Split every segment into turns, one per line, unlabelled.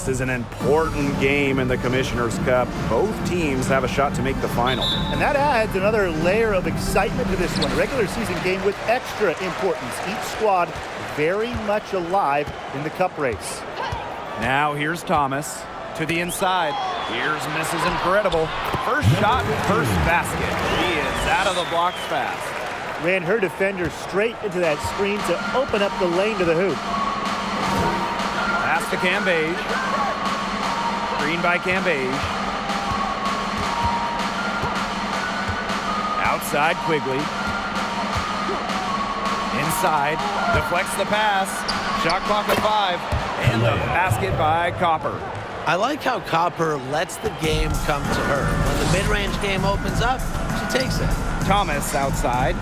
This is an important game in the Commissioner's Cup. Both teams have a shot to make the final.
And that adds another layer of excitement to this one. A regular season game with extra importance. Each squad very much alive in the cup race.
Now here's Thomas to the inside. Here's Mrs. Incredible. First shot, first basket. She is out of the blocks fast.
Ran her defender straight into that screen to open up the lane to the hoop.
Pass to Cambage. Screen by Cambage. Outside Quigley. Inside. Deflects the pass. Shot clock at 5. And the basket by Copper.
I like how Copper lets the game come to her. When the mid-range game opens up, she takes it.
Thomas outside.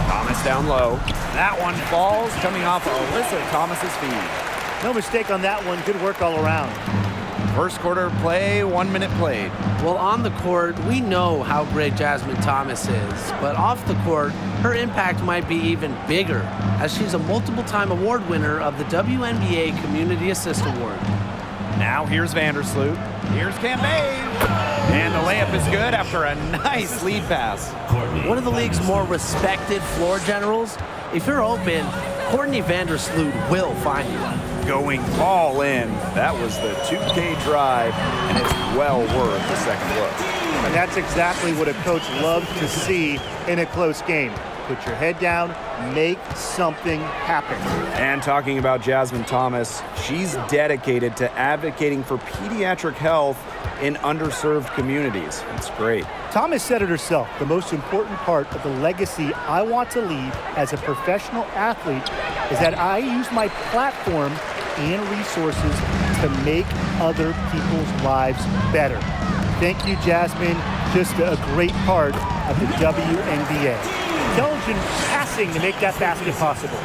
Thomas down low. That one falls, coming off Alyssa Thomas's feed.
No mistake on that one. Good work all around.
First quarter play, 1 minute played.
Well, on the court, we know how great Jasmine Thomas is, but off the court, her impact might be even bigger, as she's a multiple-time award winner of the WNBA Community Assist Award.
Now here's Vandersloot. Here's Cambage. And the layup is good after a nice lead pass.
One of the league's more respected floor generals. If you're open, Courtney Vandersloot will find you.
Going all in. That was the 2K drive, and it's well worth the second look.
And that's exactly what a coach loves to see in a close game. Put your head down, make something happen.
And talking about Jasmine Thomas, she's dedicated to advocating for pediatric health in underserved communities. It's great.
Thomas said it herself, the most important part of the legacy I want to leave as a professional athlete is that I use my platform and resources to make other people's lives better. Thank you, Jasmine. Just a great part of the WNBA. Intelligent passing to make that basket possible.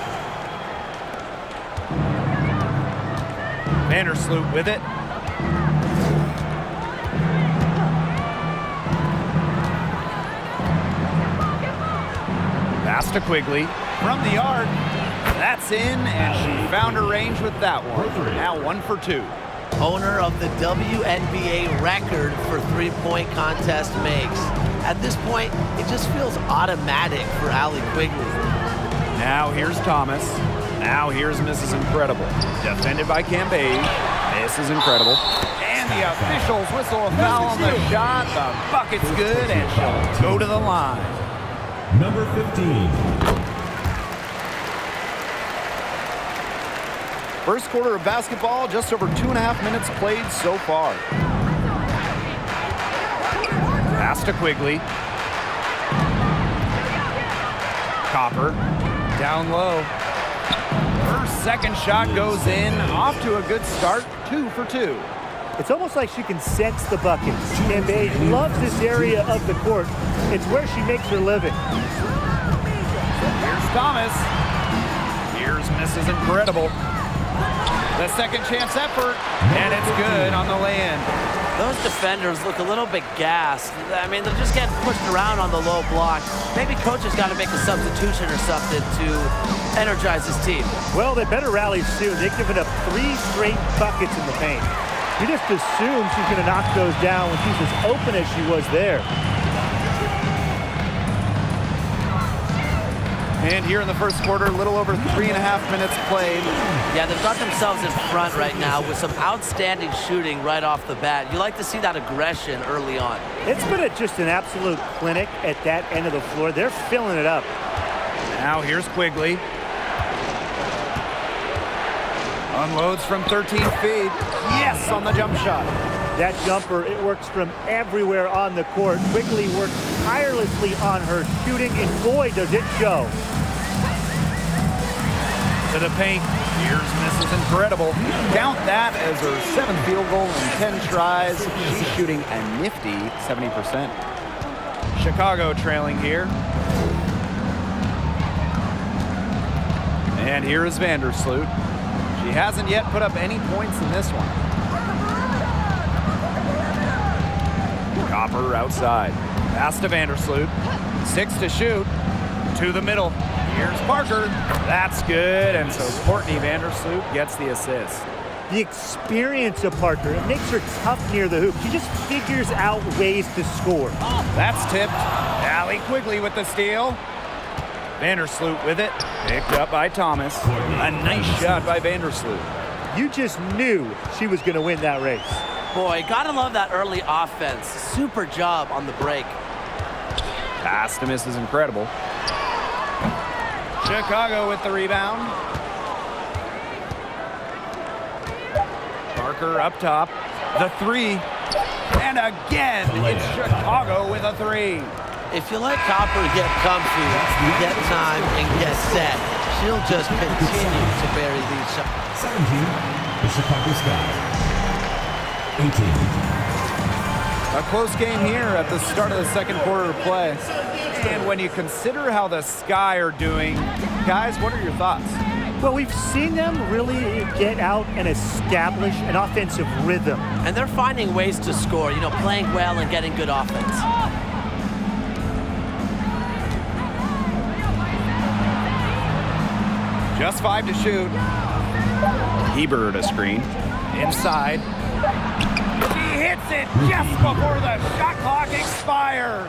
Vandersloot with it. Pass to Quigley from the arc. That's in, and she found her range with that one. Now 1 for 2.
Owner of the WNBA record for three-point contest makes. At this point, it just feels automatic for Allie Quigley.
Now here's Thomas. Now here's Mrs. Incredible. Defended by Cambage. This is Incredible. And the officials whistle a foul on the shot. The bucket's good, and she'll go to the line.
Number 15.
First quarter of basketball, just over 2.5 minutes played so far. Pass to Quigley. Copper down low. Her second shot goes in. Off to a good start. 2 for 2.
It's almost like she can sense the buckets. Cambage loves this area of the court. It's where she makes her living.
Here's Thomas. Here's Mrs. Incredible. The second chance effort, and it's good on the lay-in.
Those defenders look a little bit gassed. I mean, they're just getting pushed around on the low block. Maybe coach has got to make a substitution or something to energize his team.
Well, they better rally soon. They've given up 3 straight buckets in the paint. You just assume she's going to knock those down when she's as open as she was there.
And here in the first quarter, a little over 3.5 minutes played.
Yeah, they've got themselves in front right now with some outstanding shooting right off the bat. You like to see that aggression early on.
It's been just an absolute clinic at that end of the floor. They're filling it up.
Now here's Quigley. Unloads from 13 feet. Yes, on the jump shot.
That jumper, it works from everywhere on the court. Quigley works tirelessly on her shooting, and boy, does it show.
To the paint. Here's Mrs. Incredible. Count that as her 7th field goal in 10 tries. She's shooting a nifty 70%. Chicago trailing here. And here is Vandersloot. She hasn't yet put up any points in this one. Copper outside. Pass to Vandersloot. 6 to shoot. To the middle. Here's Parker. That's good. And so Courtney Vandersloot gets the assist.
The experience of Parker, it makes her tough near the hoop. She just figures out ways to score.
That's tipped. Allie Quigley with the steal. Vandersloot with it. Picked up by Thomas. A nice shot by Vandersloot.
You just knew she was going to win that race.
Boy, gotta love that early offense. Super job on the break.
Pass to Mrs. Incredible. Chicago with the rebound. Parker up top. The three. And again, it's Chicago with a three.
If you let Copper get comfy, get time, and get set, she'll just continue to bury these shots.
17, the Chicago Sky. 18.
A close game here at the start of the second quarter of play. And when you consider how the Sky are doing, guys, what are your thoughts?
Well, we've seen them really get out and establish an offensive rhythm.
And they're finding ways to score, playing well and getting good offense.
Just 5 to shoot. Hebert a screen. Inside. He hits it just before the shot clock expires.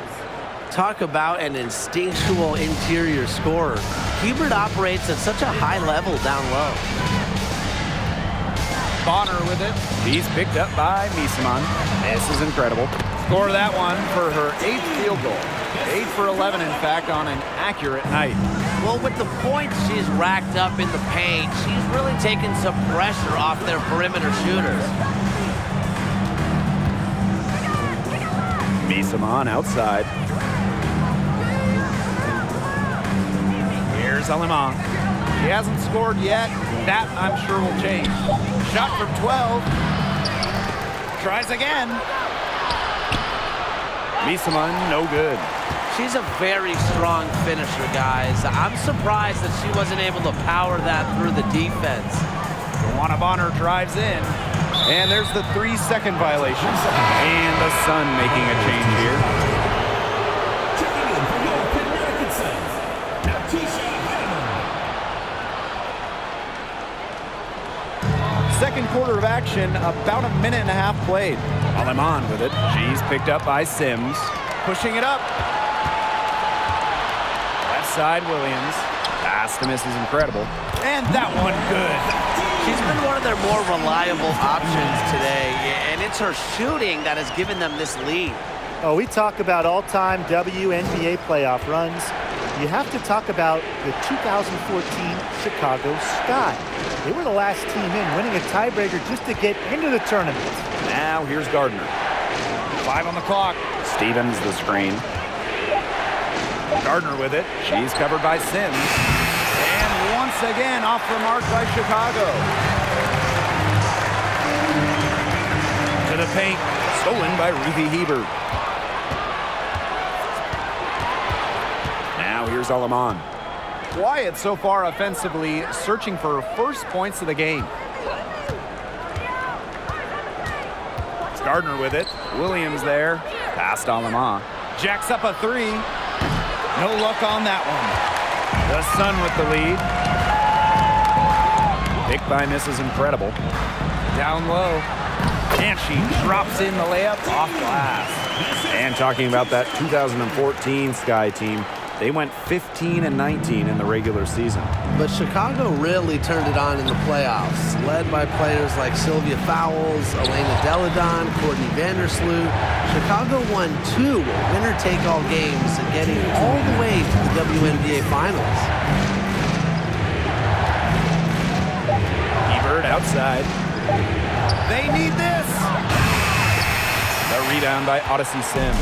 Talk about an instinctual interior scorer. Hebert operates at such a high level down low.
Bonner with it. He's picked up by Misaman. This is incredible. Score that one for her 8th field goal. 8 for 11, in fact, on an accurate night.
Well, with the points she's racked up in the paint, she's really taken some pressure off their perimeter shooters.
Misaman outside. Here's Alemang. He hasn't scored yet. That, I'm sure, will change. Shot from 12. Tries again. Misaman, no good.
She's a very strong finisher, guys. I'm surprised that she wasn't able to power that through the defense.
Luana Bonner drives in. And there's the 3-second violation. And the Sun making a change here.
Checking in for your Connecticut Suns, Napjcyd.
Second quarter of action, about a minute and a half played. Alemang with it. She's picked up by Sims. Pushing it up. Left side, Williams. Pass to Mrs. Incredible. And that one good.
She's been one of their more reliable options today, and it's her shooting that has given them this lead.
Oh, we talk about all-time WNBA playoff runs. You have to talk about the 2014 Chicago Sky. They were the last team in, winning a tiebreaker just to get into the tournament.
Now here's Gardner. 5 on the clock. Stevens the screen. Gardner with it. She's covered by Sims. And once again off the mark by Chicago. To the paint. Stolen by Ruthie Hebert. Now here's Alemang. Quiet so far offensively, searching for her first points of the game. It's Gardner with it. Williams there. Past Alemang. Jacks up a 3. No luck on that one. The Sun with the lead. Picked by Mrs. Incredible. Down low. And she drops in the layup off glass. And talking about that 2014 Sky team, they went 15-19 in the regular season.
But Chicago really turned it on in the playoffs, led by players like Sylvia Fowles, Elena Deladon, Courtney Vandersloot. Chicago won 2 winner-take-all games and getting all the way to the WNBA Finals.
Hebert outside. They need this. The rebound by Odyssey Sims.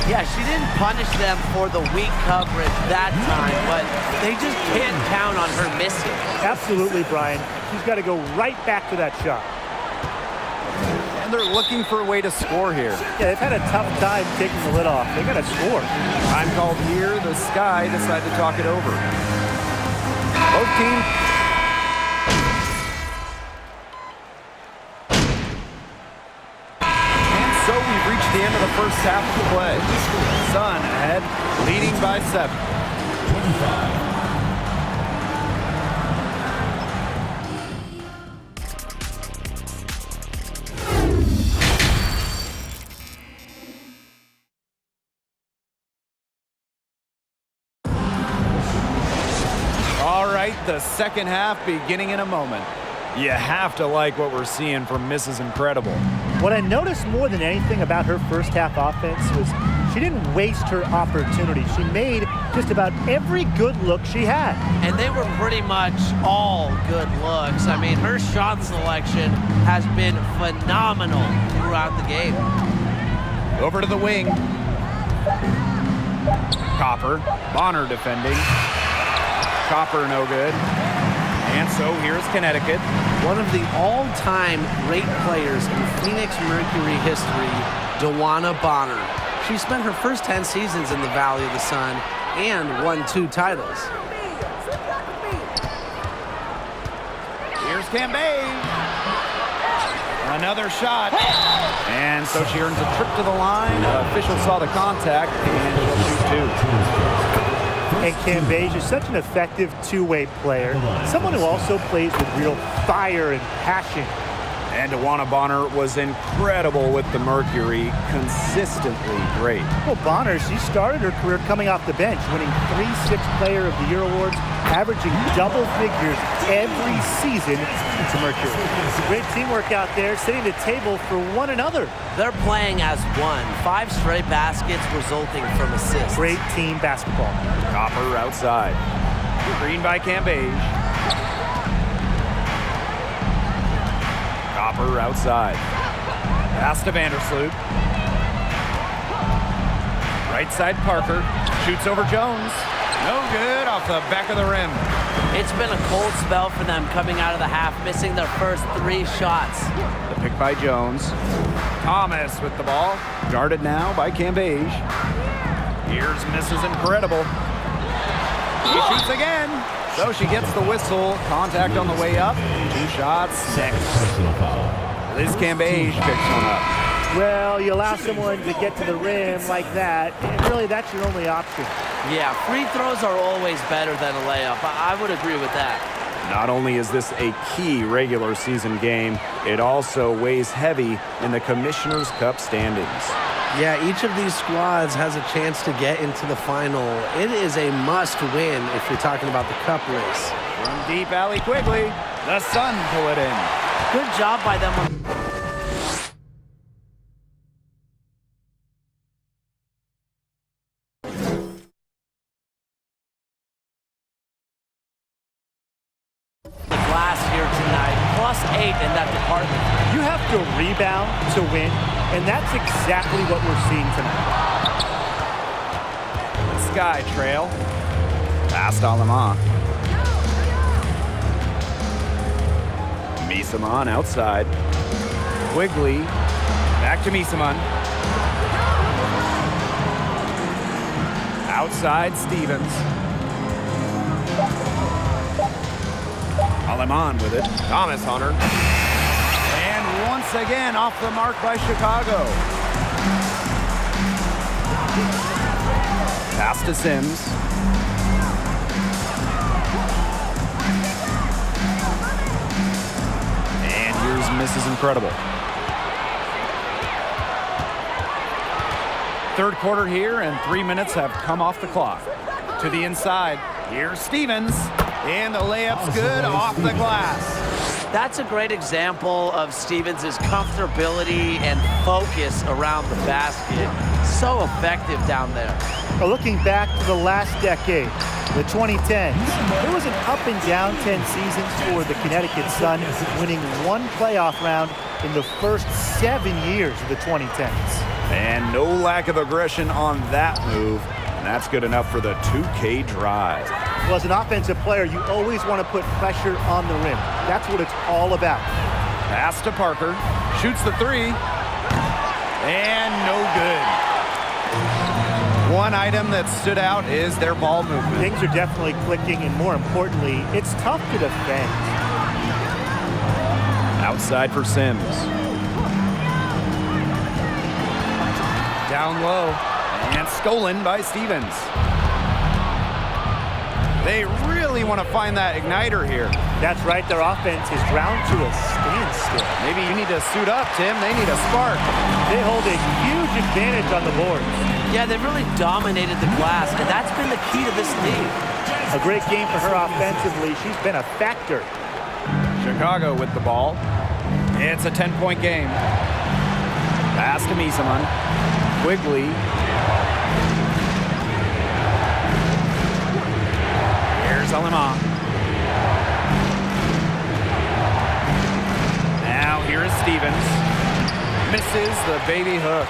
Yeah, she didn't punish them for the weak coverage that time, but they just can't count on her missing.
Absolutely, Brian. She's got to go right back to that shot.
And they're looking for a way to score here.
Yeah, they've had a tough time taking the lid off. They got to score.
Time called here. The Sky decide to talk it over. Both teams. So we've reached the end of the first half of the play. Sun ahead, leading by 7.
25.
second half beginning in a moment. You have to like what we're seeing from Mrs. Incredible.
What I noticed more than anything about her first half offense was she didn't waste her opportunity. She made just about every good look she had.
And they were pretty much all good looks. I mean, her shot selection has been phenomenal throughout the game.
Over to the wing. Copper. Bonner defending. Copper no good. And so here's Connecticut.
One of the all-time great players in Phoenix Mercury history, DeWanna Bonner. She spent her first 10 seasons in the Valley of the Sun and won 2 titles.
Here's Cambay. Another shot. And so she earns a trip to the line. Official saw the contact, and she'll shoot 2.
And Cambage is such an effective two-way player, someone who also plays with real fire and passion.
And DeWanna Bonner was incredible with the Mercury, consistently great.
Well, Bonner, she started her career coming off the bench, winning 3 Sixth Player of the Year awards, averaging double figures every season into Mercury. Great teamwork out there, setting the table for one another.
They're playing as one. 5 straight baskets resulting from assists.
Great team basketball.
Copper outside. Screen by Cambage. Copper outside. Pass to Vandersloot. Right side Parker. Shoots over Jones. No good off the back of the rim.
It's been a cold spell for them coming out of the half, missing their first 3 shots.
The pick by Jones. Thomas with the ball. Guarded now by Cambage. Here's Mrs. Incredible. She shoots again. So she gets the whistle. Contact on the way up. 2 shots. 6.
Personal foul.
Liz Cambage picks one up.
Well, you allow someone to get to the rim like that, and really that's your only option.
Yeah, free throws are always better than a layup. I would agree with that.
Not only is this a key regular season game, it also weighs heavy in the Commissioner's Cup standings.
Yeah, each of these squads has a chance to get into the final. It is a must-win if you're talking about the cup race.
From deep alley Quigley, the Sun pull it in.
Good job by them. Glass here tonight, +8 in that department.
You have to rebound to win, and that's exactly what we're seeing tonight.
Sky Trail. Past Alama. Misaman outside. Quigley. Back to Misaman. Outside Stevens. Aleman with it. Thomas Hunter. And once again off the mark by Chicago. Pass to Sims. And here's Mrs. Incredible. Third quarter here, and 3 minutes have come off the clock. To the inside. Here's Stevens. And the layup's good off the glass.
That's a great example of Stevens' comfortability and focus around the basket. So effective down there.
Well, looking back to the last decade, the 2010s, there was an up and down 10 seasons for the Connecticut Sun, winning 1 playoff round in the first 7 years of the 2010s.
And no lack of aggression on that move. And that's good enough for the 2K drive.
Well, as an offensive player, you always want to put pressure on the rim. That's what it's all about.
Pass to Parker. Shoots the 3. And no good. One item that stood out is their ball movement.
Things are definitely clicking, and more importantly, it's tough to defend.
Outside for Sims. Down low. And stolen by Stevens. They really want to find that igniter here.
That's right. Their offense is ground to a standstill.
Maybe you need to suit up, Tim. They need a spark.
They hold a huge advantage on the boards.
Yeah, they really dominated the glass, and that's been the key to this league.
A great game for her offensively. She's been a factor.
Chicago with the ball. It's a 10-point game. Pass to Misaman. Quigley. Here's Alema. Now here is Stevens. Misses the baby hook.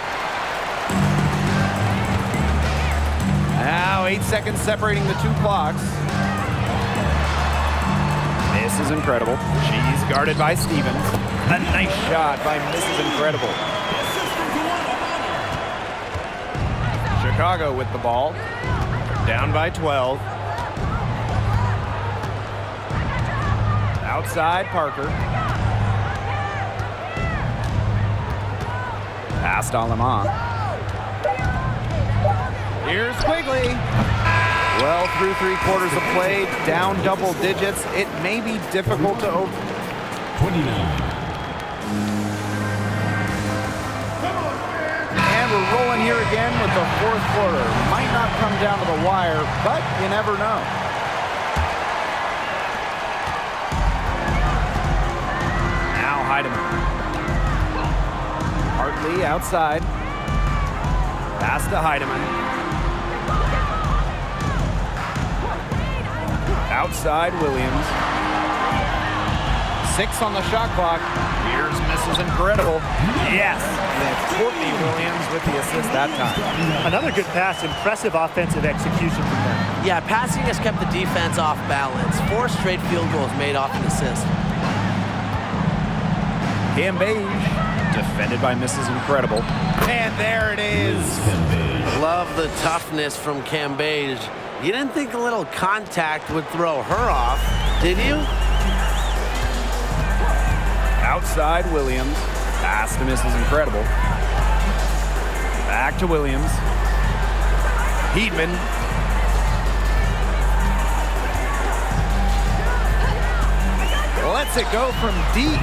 Now 8 seconds separating the two clocks. This is Incredible. She's guarded by Stevens. A nice shot by Mrs. Incredible. Chicago with the ball. Down by 12. Outside Parker. Past Alema. Here's Quigley. Well, through 3/4 of play, down double digits. It may be difficult to
29.
And we're rolling here again with the fourth quarter. Might not come down to the wire, but you never know. Now Heidemann. Hartley outside. Pass to Heidemann. Outside Williams. 6 on the shot clock. Here's Mrs. Incredible. Yes. And Courtney Williams with the assist that time.
Another good pass. Impressive offensive execution from them.
Yeah, passing has kept the defense off balance. 4 straight field goals made off an assist.
Cambage, defended by Mrs. Incredible. And there it is.
Love the toughness from Cambage. You didn't think a little contact would throw her off, did you?
Outside Williams. Pass to Mrs. Incredible. Back to Williams. Heatman. Lets it go from deep.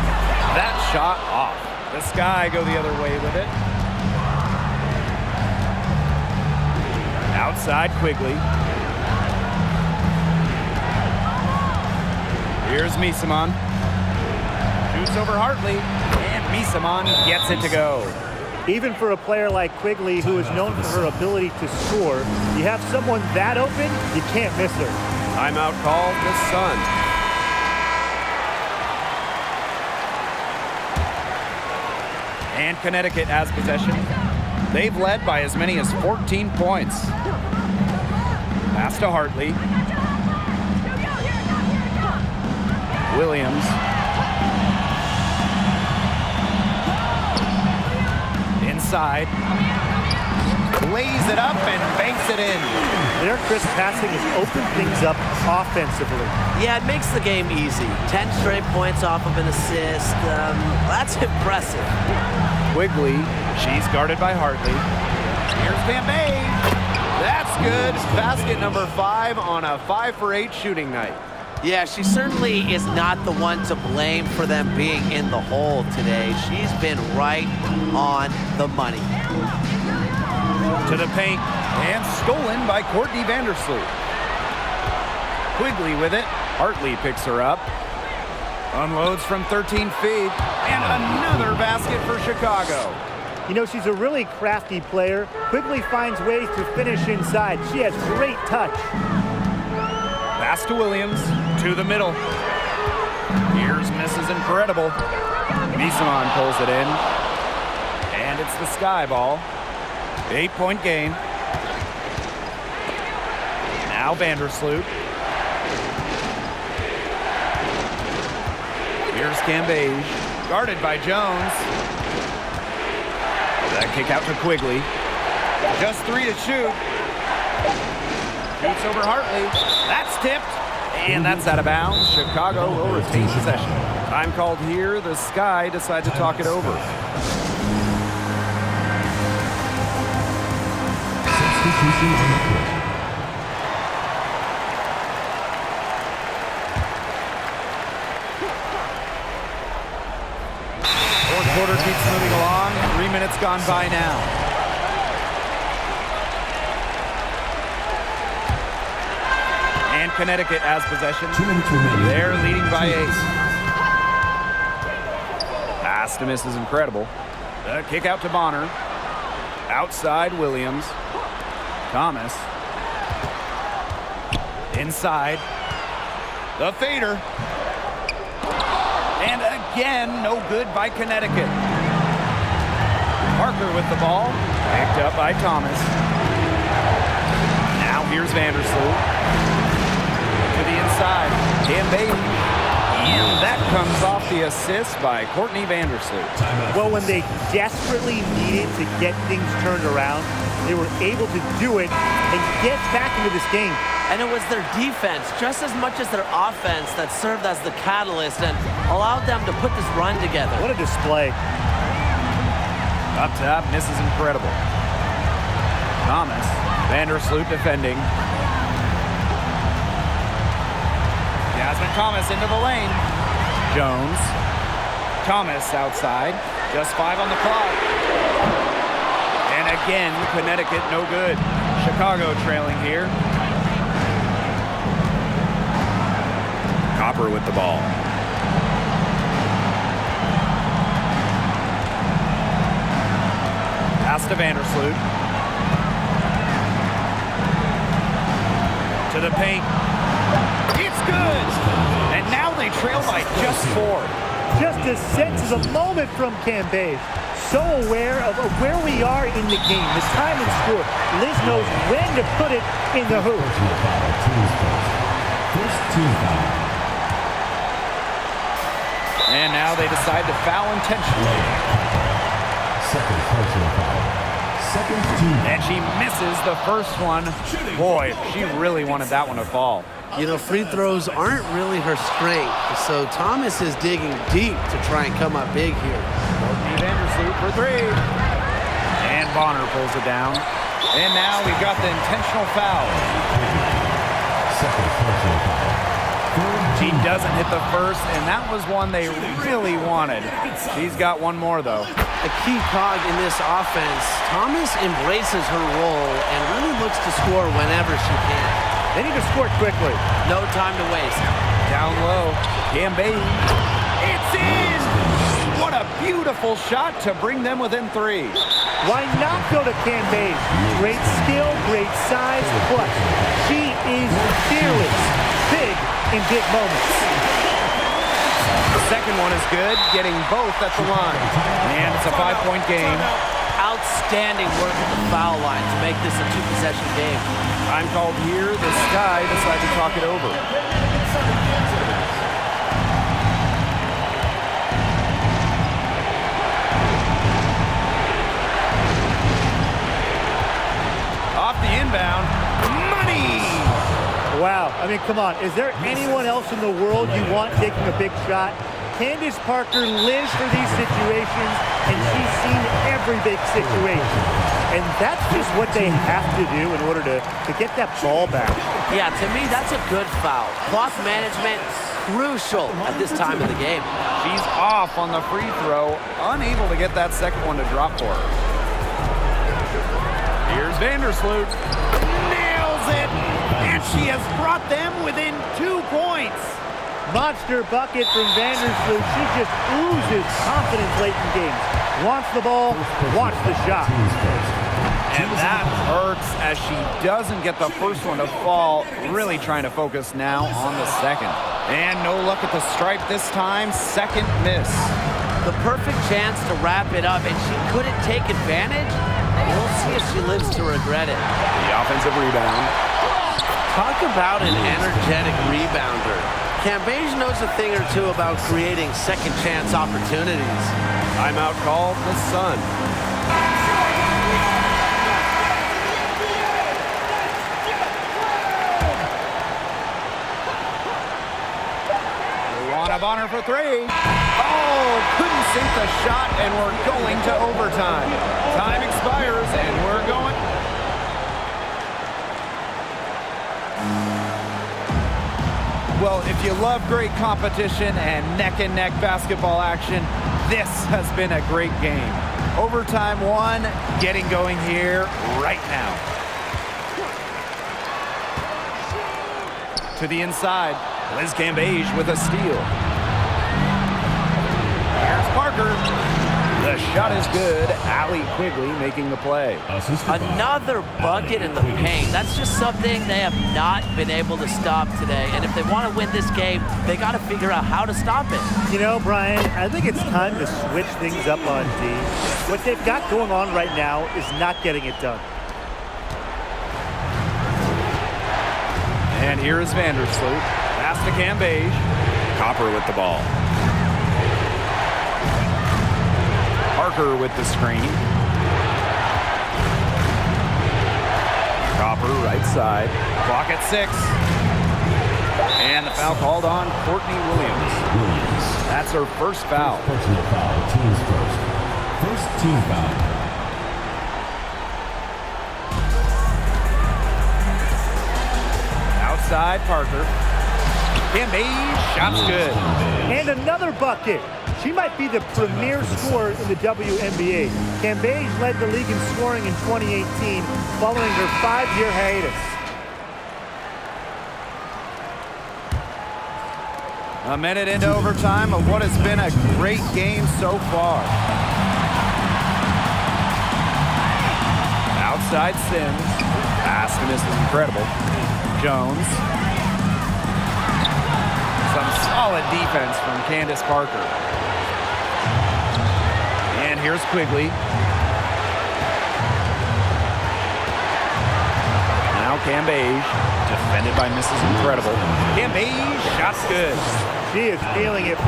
That shot off. The Sky go the other way with it. Outside Quigley. Here's Misaman. Shoots over Hartley. And Misaman gets it to go.
Even for a player like Quigley, who is known for her ability to score, you have someone that open, you can't miss her.
Timeout called the Sun. And Connecticut has possession. They've led by as many as 14 points. Pass to Hartley. Williams. Inside. Lays it up and banks it in.
Their crisp passing has opened things up offensively.
Yeah, it makes the game easy. 10 straight points off of an assist. That's impressive.
Quigley, she's guarded by Hartley. Here's Van Bay. That's good. Basket number 5 on a 5 for 8 shooting night.
Yeah, she certainly is not the one to blame for them being in the hole today. She's been right on the money.
To the paint and stolen by Courtney Vandersloot. Quigley with it. Hartley picks her up. Unloads from 13 feet. And another basket for Chicago.
You know, she's a really crafty player. Quigley finds ways to finish inside. She has great touch.
Pass to Williams. To the middle. Here's Mrs. Incredible. Misaman pulls it in. And it's the Sky ball. 8-point game. Now Vandersloot. Here's Cambage. Guarded by Jones. That kick out to Quigley. Just 3 to shoot. Shoots over Hartley. That's tipped. And that's out of bounds. Chicago will retain possession. Time called here. The Sky decide to talk it over.
Substitution on the court.
Fourth quarter keeps moving along. 3 minutes gone by now. And Connecticut has possession.
2 minutes remaining.
They're leading by 8. Pass to miss is incredible. The kick out to Bonner. Outside Williams. Thomas. Inside. The fader. And again, no good by Connecticut. Parker with the ball. Picked up by Thomas. Now here's Vandersloot. To the inside. Cambay. And that comes off the assist by Courtney Vandersloot.
Well, when they desperately needed to get things turned around, they were able to do it and get back into this game.
And it was their defense, just as much as their offense, that served as the catalyst and allowed them to put this run together.
What a display.
Up top, misses incredible. Thomas, Vandersloot defending. Jasmine Thomas into the lane. Jones. Thomas outside. Just 5 on the clock. And again, Connecticut no good. Chicago trailing here. Copper with the ball. Pass to Vandersloot. To the paint. It's good! And now they trail by just 4.
Just a sense of the moment from Cambay. So aware of where we are in the game, the time and score. Liz knows when to put it in the hoop.
First team foul.
And now they decide to foul intentionally.
Second personal foul. Second team.
And she misses the first one. Boy, she really wanted that one to fall.
You know, free throws aren't really her strength, so Thomas is digging deep to try and come up big here.
Courtney Vandersloot for 3. And Bonner pulls it down. And now we've got the intentional foul.
Second personal foul.
She doesn't hit the first, and that was one they really wanted. She's got one more, though.
A key cog in this offense, Thomas embraces her role and really looks to score whenever she can.
They need to score quickly.
No time to waste.
Down low, Cambay. It's in! What a beautiful shot to bring them within 3.
Why not go to Cambay? Great skill, great size, plus she is fearless. Big in big moments.
The second one is good, getting both at the line. And it's a 5-point game.
Outstanding work at the foul line to make this a 2-possession game.
Time called here. The Sky decide to talk it over. Off the inbound. Money!
Wow, I mean, come on. Is there anyone else in the world you want taking a big shot? Candace Parker lives for these situations, and she's seen every big situation. And that's just what they have to do in order to get that ball back.
Yeah, to me, that's a good foul. Clock management, crucial at this time of the game.
She's off on the free throw, unable to get that second one to drop for her. Here's Vandersloot. Nails it! And she has brought them within 2 points.
Monster bucket from Vandersloot. She just oozes confidence late in games. Wants the ball, wants the shot.
And that hurts as she doesn't get the first one to fall. Really trying to focus now on the second. And no luck at the stripe this time. Second miss.
The perfect chance to wrap it up, and she couldn't take advantage. We'll see if she lives to regret it.
The offensive rebound.
Talk about an energetic rebounder. Cambage knows a thing or two about creating second chance opportunities.
Timeout called the Sun. Luana Bonner for 3. Oh, couldn't sink the shot, and we're going to overtime. Time expires, and we're going. Well, if you love great competition and neck-and-neck basketball action, this has been a great game. Overtime 1, getting going here right now. To the inside. Liz Cambage with a steal. Here's Parker. The shot is good. Allie Quigley making the play.
Another bucket in the paint. That's just something they have not been able to stop today. And if they want to win this game, they got to figure out how to stop it.
You know, Brian, I think it's time to switch things up on D. What they've got going on right now is not getting it done.
And here is Vandersloot. Pass to Cambage. Copper with the ball. Parker with the screen. Copper right side. Clock at 6. And the foul called on Courtney Williams. That's her first foul.
Personal foul, team's first. First team foul.
Outside Parker. Cambage, shot's good.
And another bucket. She might be the premier scorer in the WNBA. Cambage led the league in scoring in 2018 following her 5-year hiatus.
A minute into overtime of what has been a great game so far. Outside Sims. Pass to Mrs. Incredible. Jones. Some solid defense from Candace Parker. And here's Quigley. Now Cambage, defended by Mrs. Incredible. Cambage, shot's good.
She is feeling it,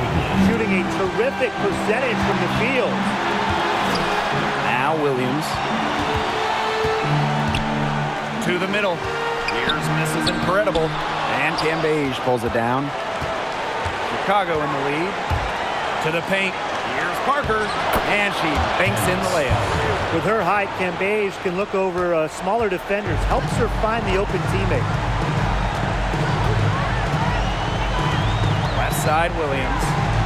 shooting a terrific percentage from the field.
Now Williams. To the middle. Here's Mrs. Incredible. And Cambage pulls it down. Chicago in the lead. To the paint. Here's Parker. And she banks in the layup.
With her height, Cambage can look over smaller defenders, helps her find the open teammate.
Left side, Williams.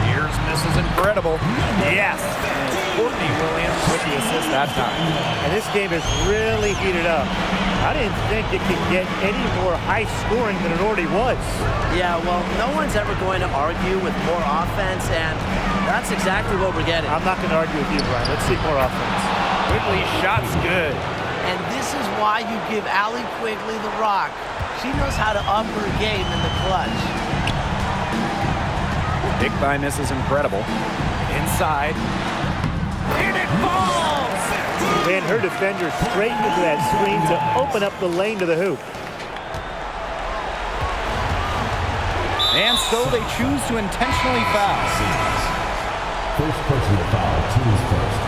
Here's Mrs. Incredible. Yes. And Courtney Williams with the assist that time.
And this game is really heated up. I didn't think it could get any more high scoring than it already was.
Yeah, well, no one's ever going to argue with more offense, and that's exactly what we're getting.
I'm not going to argue with you, Brian. Let's see more offense.
Quigley, shot's good.
And this is why you give Allie Quigley the rock. She knows how to up her game in the clutch.
Picked by Mrs. Incredible. Inside. And it falls!
And her defender straight into that screen to open up the lane to the hoop.
And so they choose to intentionally foul.
First personal foul, team's first.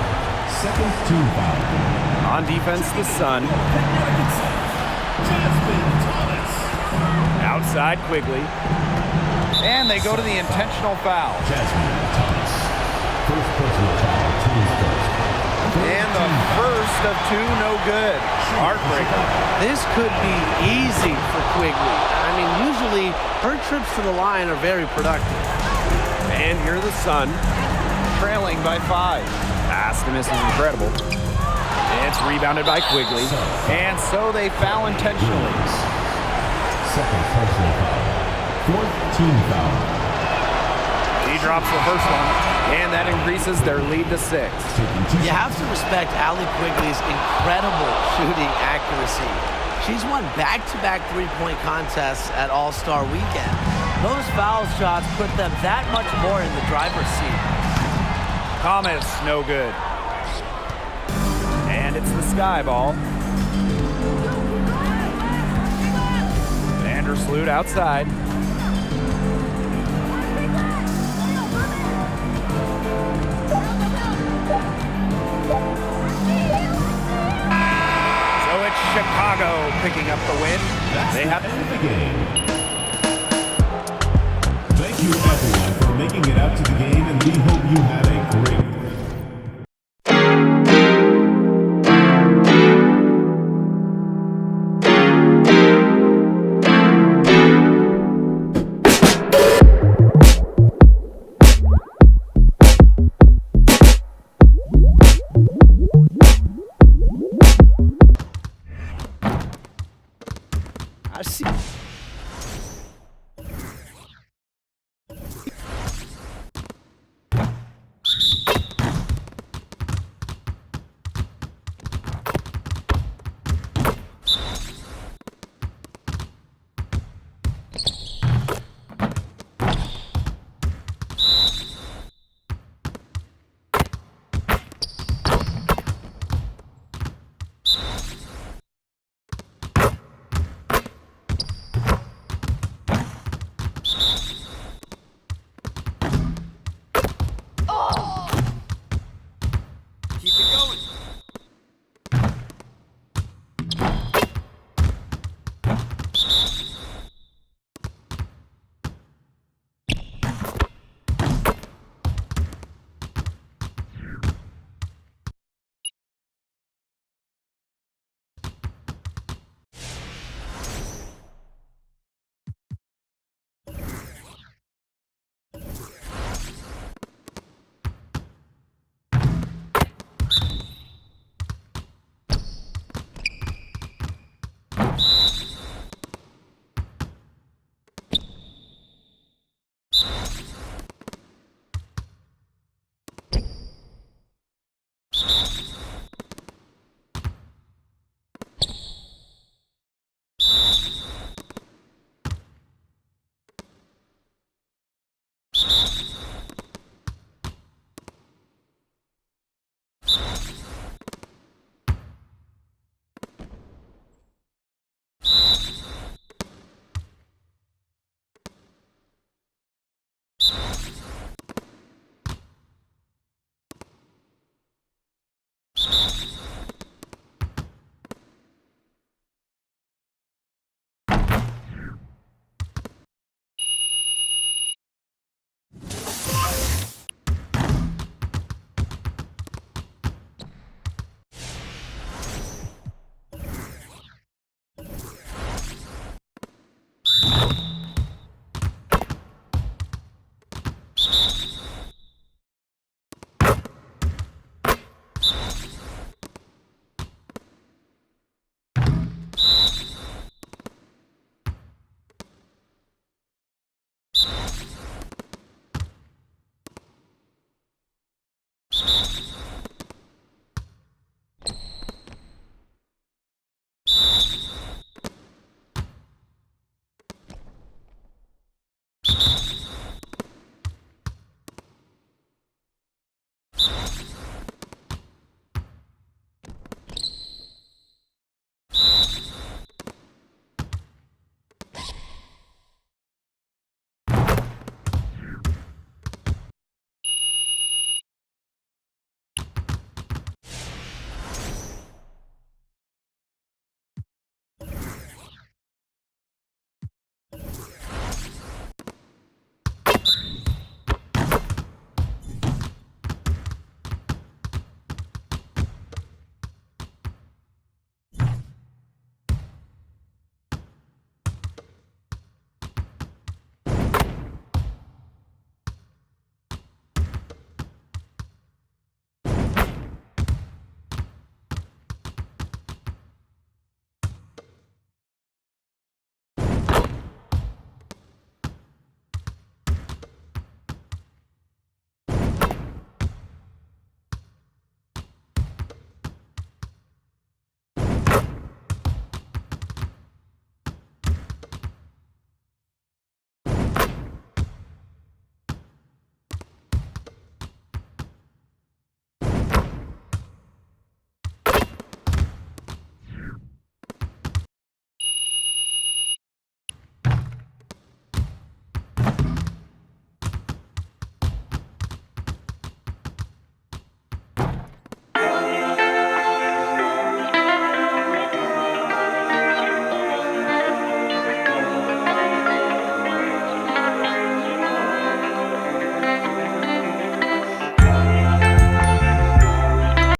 Second team foul.
On defense, the Sun. Outside Quigley. And they go to the intentional foul.
Jasmine Thomas. First personal foul, team's first.
And the first of 2, no good. Heartbreaker.
This could be easy for Quigley. I mean, usually her trips to the line are very productive.
And here the Sun, trailing by 5. Pass to Mrs. Incredible. It's rebounded by Quigley. And so they foul intentionally.
Second personal foul. Fourth team foul.
He drops the first one, and that increases their lead to 6.
You have to respect Allie Quigley's incredible shooting accuracy. She's won back-to-back three-point contests at All-Star Weekend. Those foul shots put them that much more in the driver's seat.
Thomas, no good. And it's the Sky ball. Vandersloot outside. Chicago picking up the win. They have
the game. Thank you everyone for making it out to the game, and we hope you have